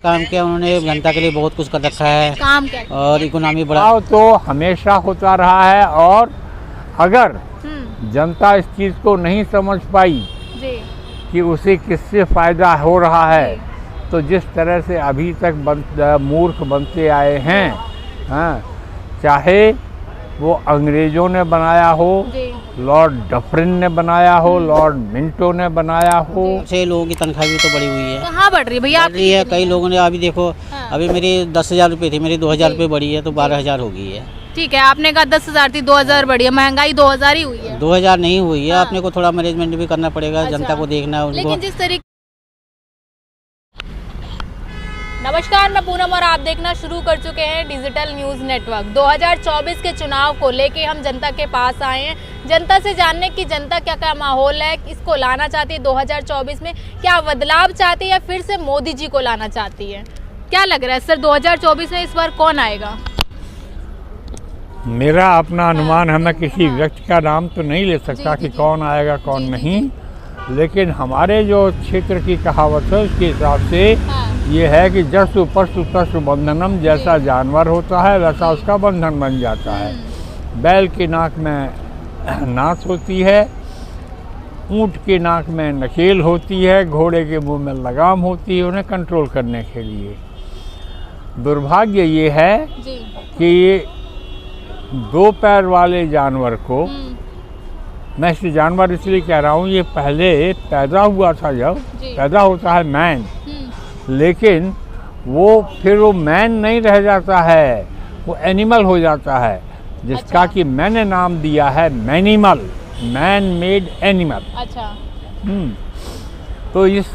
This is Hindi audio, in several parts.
काम किया उन्होंने, जनता के लिए बहुत कुछ कर रखा है। काम क्या? और इकोनॉमी बढ़ा तो हमेशा होता रहा है, और अगर जनता इस चीज़ को नहीं समझ पाई जी कि उसे किससे फ़ायदा हो रहा है, तो जिस तरह से अभी तक मूर्ख बनते आए हैं, हाँ, चाहे वो अंग्रेज़ों ने बनाया हो, लॉर्ड डफरिन ने बनाया हो, लॉर्ड मिंटो ने बनाया हो। से लोगों की तनख्वाह भी तो बढ़ी हुई है। कहाँ बढ़ रही है भैया? बढ़ रही है, कई लोगों ने अभी देखो, हाँ। अभी मेरी 10,000 रुपये थी, मेरी 2,000 रुपये बढ़ी है तो 12,000 हो गई है। ठीक है, आपने कहा 10,000 थी, 2,000 बढ़ी है, महंगाई 2,000 ही हुई है। 2,000 नहीं हुई है, हाँ। अपने को थोड़ा मैनेजमेंट भी करना पड़ेगा, अच्छा। जनता को देखना है उनको। लेकिन जिस तरीके। नमस्कार, मैं पूनम और आप देखना शुरू कर चुके हैं डिजिटल न्यूज़ नेटवर्क। 2024 के चुनाव को लेके हम जनता के पास आए हैं, जनता से जानने की जनता क्या क्या माहौल है, इसको लाना चाहती है 2024 में, क्या बदलाव चाहती है या फिर से मोदी जी को लाना चाहती है। क्या लग रहा है सर, 2024 में इस बार कौन आएगा? मेरा अपना अनुमान है, मैं किसी व्यक्ति का नाम तो नहीं ले सकता कि कौन आएगा कौन नहीं, लेकिन हमारे जो क्षेत्र की कहावत है उसके हिसाब से ये है कि जसु पशु तसु बंधनम, जैसा जानवर होता है वैसा उसका बंधन बन जाता है। बैल की नाक में नाच होती है, ऊँट की नाक में नकेल होती है, घोड़े के मुंह में लगाम होती है उन्हें कंट्रोल करने के लिए। दुर्भाग्य ये है कि ये दो पैर वाले जानवर को, मैं इसे जानवर इसलिए कह रहा हूँ, ये पहले पैदा हुआ था, जब पैदा होता है मैन, लेकिन फिर वो मैन नहीं रह जाता है, वो एनिमल हो जाता है, जिसका कि मैंने नाम दिया है मैनिमल, मैन मेड एनिमल। अच्छा। तो इस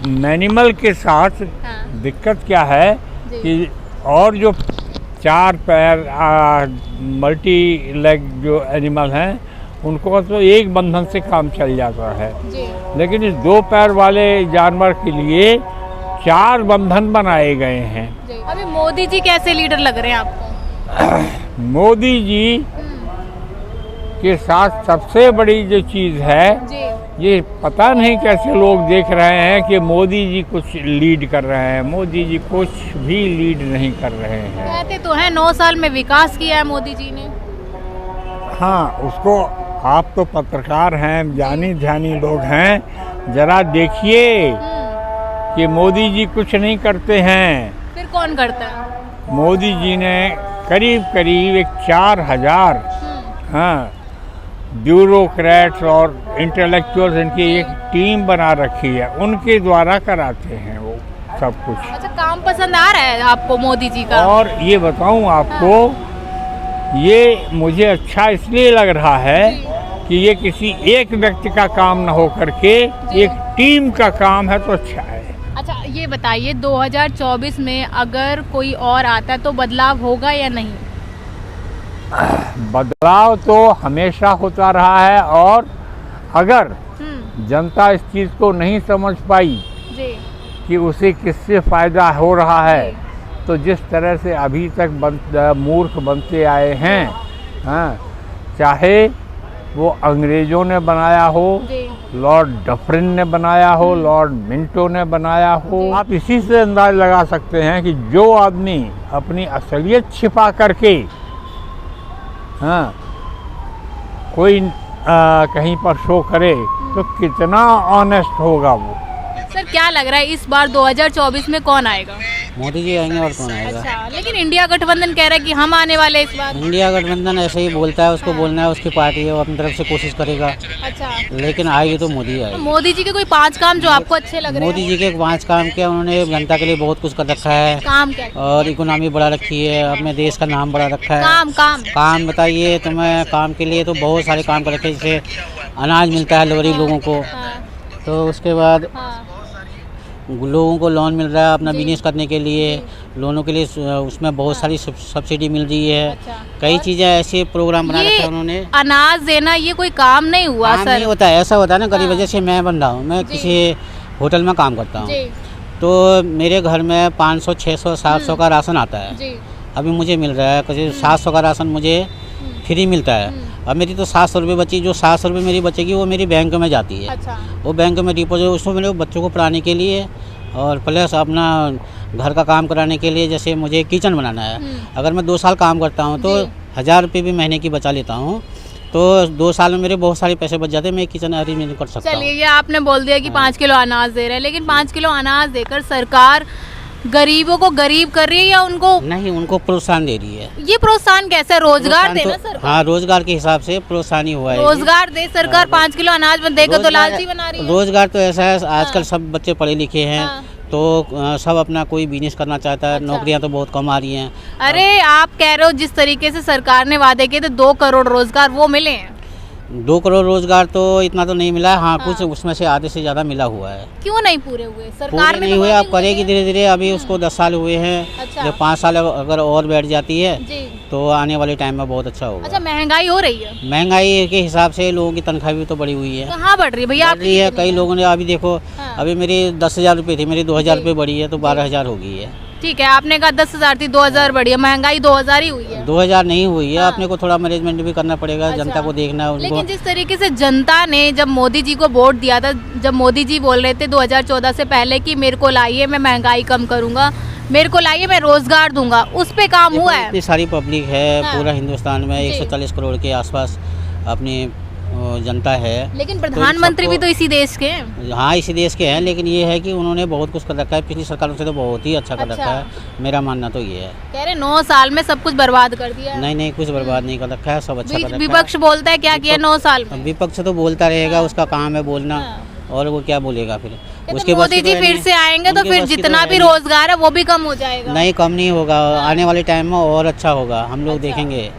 मैनिमल के साथ दिक्कत क्या है कि और जो चार पैर मल्टी लेग जो एनिमल हैं उनको तो एक बंधन से काम चल जाता है, लेकिन इस दो पैर वाले जानवर के लिए 4 बंधन बनाए गए हैं। अभी मोदी जी कैसे लीडर लग रहे हैं आपको? मोदी जी के साथ सबसे बड़ी जो चीज़ है, ये पता नहीं कैसे लोग देख रहे हैं कि मोदी जी कुछ लीड कर रहे हैं। मोदी जी कुछ भी लीड नहीं कर रहे हैं। कहते तो हैं 9 साल में विकास किया है मोदी जी ने। हाँ, उसको, आप तो पत्रकार हैं, जानी ध्यानी लोग हैं, जरा देखिए कि मोदी जी कुछ नहीं करते हैं। फिर कौन करता है? मोदी जी ने करीब करीब 4,000 हाँ ब्यूरोक्रेट्स और इंटेलेक्चुअल्स, इनकी एक टीम बना रखी है, उनके द्वारा कराते हैं वो सब कुछ। अच्छा, काम पसंद आ रहा है आपको मोदी जी का? और ये बताऊं आपको, ये मुझे अच्छा इसलिए लग रहा है कि ये किसी एक व्यक्ति का काम न हो करके एक टीम का काम है, तो अच्छा है। अच्छा, ये बताइए 2024 में अगर कोई और आता है तो बदलाव होगा या नहीं? बदलाव तो हमेशा होता रहा है, और अगर जनता इस चीज़ को नहीं समझ पाई कि उसे किससे फ़ायदा हो रहा है, तो जिस तरह से अभी तक मूर्ख बनते आए हैं, हाँ, चाहे वो अंग्रेज़ों ने बनाया हो, लॉर्ड डफरिन ने बनाया हो, लॉर्ड मिंटो ने बनाया हो, आप इसी से अंदाज़ लगा सकते हैं कि जो आदमी अपनी असलियत छिपा करके, हाँ, कोई कहीं पर शो करे तो कितना ऑनेस्ट होगा वो। सर, क्या लग रहा है इस बार 2024 में कौन आएगा? मोदी जी आएंगे और कौन आएगा। अच्छा, लेकिन इंडिया गठबंधन कह रहा है कि हम आने वाले इस बार। इंडिया गठबंधन ऐसे ही बोलता है, उसको बोलना है, उसकी पार्टी है, वो अपनी तरफ से कोशिश करेगा। अच्छा, लेकिन आएगी तो मोदी आएगी। मोदी जी के कोई 5 काम जो आपको अच्छे लग रहे हैं? मोदी जी के 5 काम किया उन्होंने, जनता के लिए बहुत कुछ कर रखा है। काम क्या? और इकोनॉमी बढ़ा रखी है, अपने देश का नाम बढ़ा रखा है। काम बताइए तुम्हें। काम के लिए तो बहुत सारे काम कर रखे हैं, जैसे अनाज मिलता है गरीब लोगों को, तो उसके बाद लोगों को लोन मिल रहा है अपना बिजनेस करने के लिए, लोनों के लिए उसमें बहुत सारी सब्सिडी मिल रही है। अच्छा, कई चीज़ें ऐसे प्रोग्राम बना रखे हैं उन्होंने। अनाज देना ये कोई काम नहीं हुआ काम सर? नहीं होता है, ऐसा होता है ना, गरीब वजह से मैं बन रहा हूँ, मैं किसी होटल में काम करता हूँ, तो मेरे घर में 500, 600, 700 का राशन आता है। अभी मुझे मिल रहा है करीब 700 का राशन मुझे फ्री मिलता है। अब मेरी तो 700 रुपये बची, जो 700 रुपये मेरी बचेगी वो मेरी बैंक में जाती है। अच्छा। वो बैंक में डिपोजिट, उसमें मेरे बच्चों को पढ़ाने के लिए और प्लस अपना घर का काम कराने के लिए जैसे मुझे किचन बनाना है, अगर मैं 2 साल काम करता हूँ तो 1000 रुपये भी महीने की बचा लेता हूँ, तो 2 साल में मेरे बहुत सारे पैसे बच जाते हैं, मैं किचन अरेंजमेंट कर सकता हूँ। चलिए, ये आपने बोल दिया कि 5 किलो अनाज दे रहे हैं, लेकिन 5 किलो अनाज देकर सरकार गरीबों को गरीब कर रही है या उनको नहीं, उनको प्रोत्साहन दे रही है। ये प्रोत्साहन कैसे? रोजगार देना तो, सरकार। हाँ, रोजगार के हिसाब से प्रोत्साहन ही हुआ है। रोजगार दे सरकार, 5 किलो अनाज में देकर तो लालची बना रही है। रोजगार तो ऐसा है, आजकल सब बच्चे पढ़े लिखे हैं, हाँ। तो सब अपना कोई बिजनेस करना चाहता है। अच्छा। नौकरियां तो बहुत कम आ रही हैं। अरे आप कह रहे हो जिस तरीके से सरकार ने वादे किए थे 2 करोड़ रोजगार, वो मिले हैं? 2 करोड़ रोजगार तो इतना तो नहीं मिला, हाँ कुछ उसमें से आधे से ज़्यादा मिला हुआ है। क्यों नहीं पूरे हुए? सरकार पूरे ने नहीं तो हुए, वादे अब करेगी किए। धीरे धीरे। अभी उसको 10 साल हुए हैं, अच्छा। जब 5 साल अगर और बैठ जाती है जी। तो आने वाले टाइम में बहुत अच्छा होगा। अच्छा, महंगाई हो रही है? महंगाई के हिसाब से लोगों की तनख्वाह भी तो बढ़ी हुई है। कहाँ बढ़ रही है भैया? बढ़ रही है, कई लोगों ने अभी देखो, हाँ। अभी मेरी 10,000 रुपये थी, मेरी 2,000 रुपये बढ़ी है, तो 12,000 हो गई है। ठीक है, आपने कहा 10,000 थी, 2,000 बढ़ी है, महंगाई 2,000 ही हुई है। 2,000 नहीं हुई है, हाँ। अपने को थोड़ा मैनेजमेंट भी करना पड़ेगा, अच्छा। जनता को देखना है उनको। लेकिन जिस तरीके से जनता ने जब मोदी जी को वोट दिया था, जब मोदी जी बोल रहे थे 2014 से पहले कि मेरे को लाइए, मैं महंगाई कम करूंगा, मेरे को लाइए, मैं रोजगार दूंगा, उस पे काम हुआ है? इतनी सारी पब्लिक है, हाँ। पूरा हिंदुस्तान में जी। 140 करोड़ के आसपास अपनी जनता है। लेकिन प्रधानमंत्री भी तो इसी देश के हैं। हाँ, इसी देश के हैं, लेकिन ये है कि उन्होंने बहुत कुछ कर रखा है, पिछली सरकारों से तो बहुत ही अच्छा कर अच्छा। रखा है। मेरा मानना तो ये है। कह रहे 9 साल में सब कुछ बर्बाद कर दिया है। नहीं, कुछ बर्बाद नहीं कर रखा है, सब अच्छा कर रखा है। विपक्ष बोलता है क्या किया 9 साल में? विपक्ष तो बोलता रहेगा, उसका काम है बोलना, हाँ। और वो क्या बोलेगा फिर? तो मोदी जी फिर से आएंगे तो फिर जितना भी रोजगार है वो भी कम हो जाएगा। नहीं, कम नहीं होगा, आने वाले टाइम में और अच्छा होगा, हम लोग देखेंगे।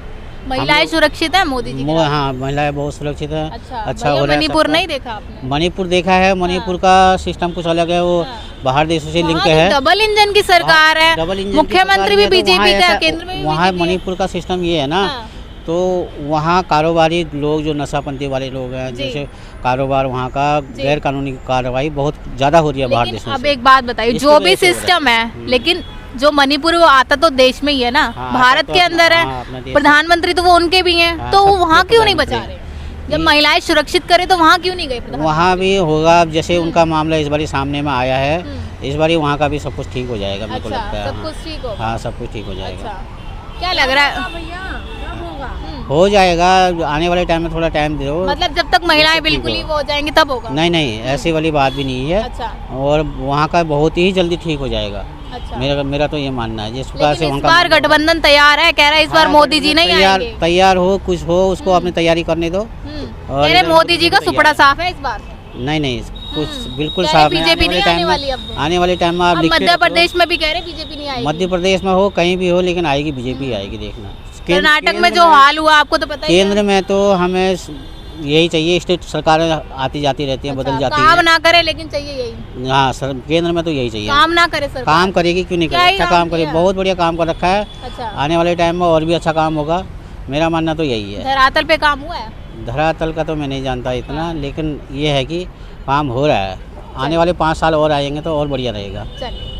महिलाएं सुरक्षित है मोदी जी के साथ? हाँ, महिलाएं बहुत सुरक्षित है। अच्छा हो रहा है मणिपुर सबका। नहीं देखा आपने? मणिपुर देखा है, मणिपुर का सिस्टम कुछ अलग है, वो बाहर देशों से लिंक वहाँ है। तो डबल इंजन की सरकार है, डबल इंजन की मुख्यमंत्री भी सरकार है, तो बीजेपी वहाँ का, ऐसा- केंद्र में भी वहाँ बीजेपी है। मणिपुर का सिस्टम ये है ना, हाँ। तो वहाँ कारोबारी लोग जो नशापंथी वाले लोग हैं, जी। जैसे कारोबार, वहाँ का गैर कानूनी कार्रवाई बहुत ज़्यादा हो रही है बाहर लेकिन देशों अब से। एक बात बताइए, इसकी जो भी वजह से हो रहा है। सिस्टम है, लेकिन जो मणिपुर वो आता तो देश में ही है ना, हाँ, भारत आता तो के अंदर हाँ, है, अपना देश प्रधानमंत्री तो वो उनके भी हैं, हाँ, तो वो सब वहाँ के क्यों नहीं बचा प्रधानमंत्री रहे? जब महिलाएं सुरक्षित करे तो वहाँ क्यों नहीं गए प्रधानमंत्री? वहाँ भी होगा, अब जैसे उनका मामला इस बारी सामने में आया है, हम्म। इस बारी वहाँ का भी सब कुछ ठीक हो जाएगा, मेरे को अच्छा, लगता है। सब कुछ ठीक होगा। हाँ, सब कुछ ठीक हो जाएगा। अच्छा, क्या लग रहा है? हो जाएगा, आने वाले टाइम में थोड़ा टाइम दो। मतलब जब तक महिलाएं ठीक बिल्कुल ही होगा। वो हो जाएंगी तब होगा? नहीं, ऐसी वाली बात भी नहीं है, अच्छा और वहाँ का बहुत ही जल्दी ठीक हो जाएगा। अच्छा। मेरा तो ये मानना है, जिस प्रकार से लेकिन वहाँ इस का बार गठबंधन तैयार है, कह रहा है इस बार हाँ, मोदी जी नहीं आएंगे। तैयार हो, कुछ हो, उसको अपनी तैयारी करने दो। और कह रहे इधर मोदी जी का तैयार सुपड़ा है। साफ है इस बार। नहीं, कुछ बिल्कुल कह रहे साफ है। बीजेपी नहीं आने वाली अब। आने वाले टाइम में आप अब लिख के मध्य रखो। प्रदेश में भी कह रहे बीजेपी नहीं आएगी। मध्य प्रदेश में हो, कहीं भी हो, लेकिन आएगी बीजेपी आएगी, देखना। कर्नाटक में जो हाल हुआ आपको तो पता ही है। केंद्र में तो हमें यही चाहिए, स्टेट सरकारें आती जाती रहती हैं, बदल जाती काम हैं। ना करे लेकिन चाहिए यही। हाँ सर, केंद्र में तो यही चाहिए। काम ना करे सरकार। काम करेगी क्यों नहीं क्या करेगी? ही अच्छा काम काम करेगी, किया? बहुत बढ़िया काम कर रखा है। अच्छा, आने वाले टाइम में और भी अच्छा काम होगा, मेरा मानना तो यही है। धरातल पे काम हुआ है? धरातल का तो मैं नहीं जानता इतना, लेकिन ये है कि काम हो रहा है। आने वाले 5 साल और आएंगे तो और बढ़िया रहेगा। चलिए।